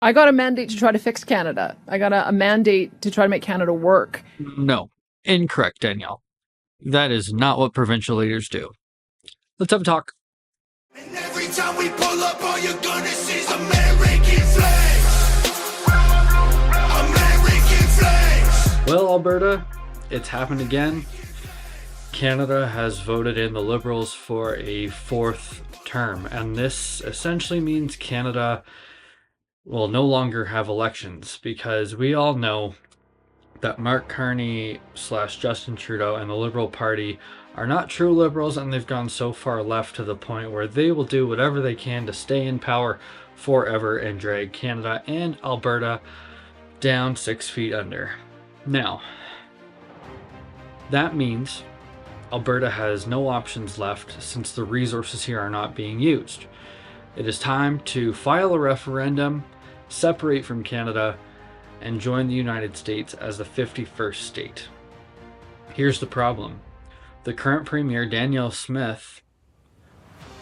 I got a mandate to try to fix Canada. I got a mandate to try to make Canada work. No, incorrect, Danielle. That is not what provincial leaders do. Let's have a talk. And every time we pull up, all you're gonna see is American flags. American flags. Well, Alberta, it's happened again. Canada has voted in the Liberals for a fourth term, and this essentially means Canada will no longer have elections, because we all know that Mark Carney / Justin Trudeau and the Liberal Party are not true Liberals, and they've gone so far left to the point where they will do whatever they can to stay in power forever and drag Canada and Alberta down 6 feet under. Now, that means Alberta has no options left since the resources here are not being used. It is time to file a referendum, separate from Canada, and join the United States as the 51st state. Here's the problem. The current Premier, Danielle Smith,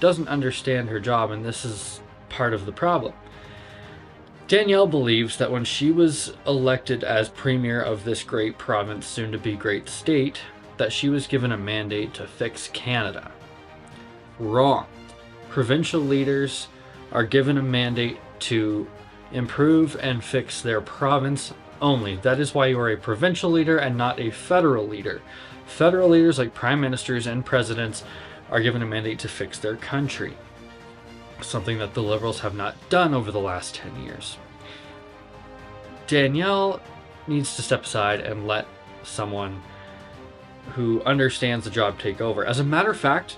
doesn't understand her job, and this is part of the problem. Danielle believes that when she was elected as Premier of this great province, soon to be great state, that she was given a mandate to fix Canada. Wrong. Provincial leaders are given a mandate to improve and fix their province only. That is why you are a provincial leader and not a federal leader. Federal leaders like prime ministers and presidents are given a mandate to fix their country, something that the Liberals have not done over the last 10 years. Danielle needs to step aside and let someone who understands the job take over. As a matter of fact,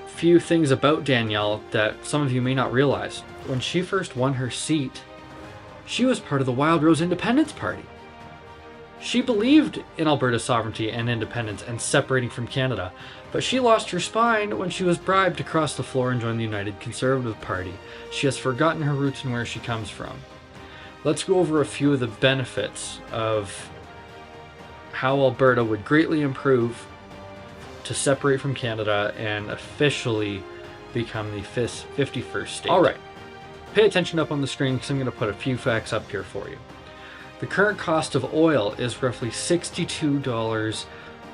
few things about Danielle that some of you may not realize. When she first won her seat, she was part of the Wild Rose Independence Party. She believed in Alberta's sovereignty and independence and separating from Canada, but she lost her spine when she was bribed to cross the floor and join the United Conservative Party. She has forgotten her roots and where she comes from. Let's go over a few of the benefits of how Alberta would greatly improve to separate from Canada and officially become the 51st state. All right, pay attention up on the screen because I'm going to put a few facts up here for you. The current cost of oil is roughly $62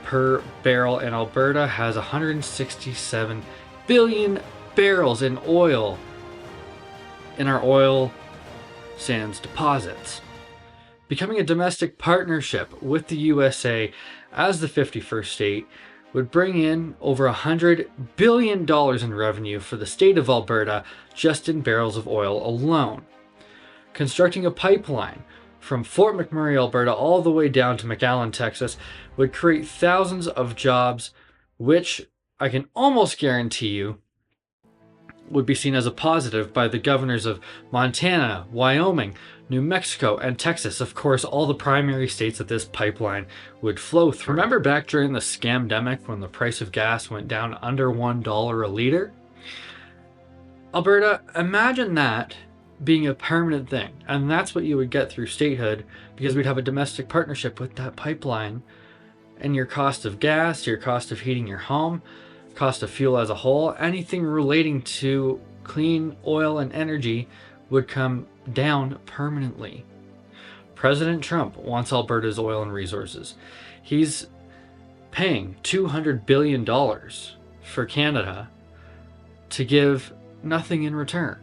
per barrel, and Alberta has 167 billion barrels in oil in our oil sands deposits. Becoming a domestic partnership with the USA as the 51st state would bring in over $100 billion in revenue for the state of Alberta just in barrels of oil alone. Constructing a pipeline from Fort McMurray, Alberta, all the way down to McAllen, Texas, would create thousands of jobs, which I can almost guarantee you would be seen as a positive by the governors of Montana, Wyoming, New Mexico, and Texas. Of course, all the primary states that this pipeline would flow through. Remember back during the scamdemic when the price of gas went down under $1 a liter? Alberta, imagine that being a permanent thing, and that's what you would get through statehood, because we'd have a domestic partnership with that pipeline, and your cost of gas, your cost of heating your home, cost of fuel as a whole, anything relating to clean oil and energy would come down permanently. President Trump wants Alberta's oil and resources. He's paying $200 billion for Canada to give nothing in return.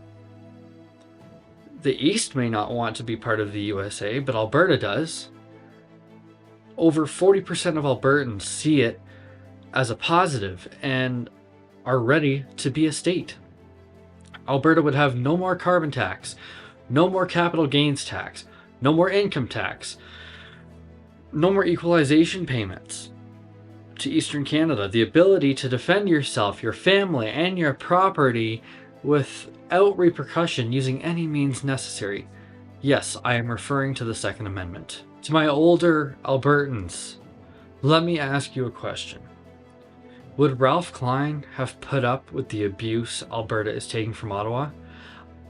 The East may not want to be part of the USA, but Alberta does. Over 40% of Albertans see it as a positive and are ready to be a state. Alberta would have no more carbon tax, no more capital gains tax, no more income tax, no more equalization payments to Eastern Canada, the ability to defend yourself, your family, and your property without repercussion using any means necessary. Yes, I am referring to the Second Amendment. To my older Albertans, let me ask you a question. Would Ralph Klein have put up with the abuse Alberta is taking from Ottawa?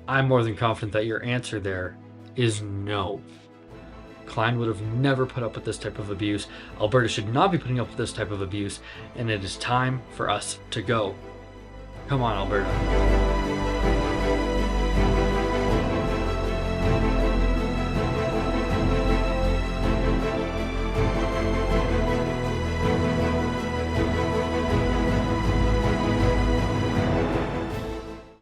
I'm more than confident that your answer there is no. Klein would have never put up with this type of abuse. Alberta should not be putting up with this type of abuse, and it is time for us to go. Come on, Alberta.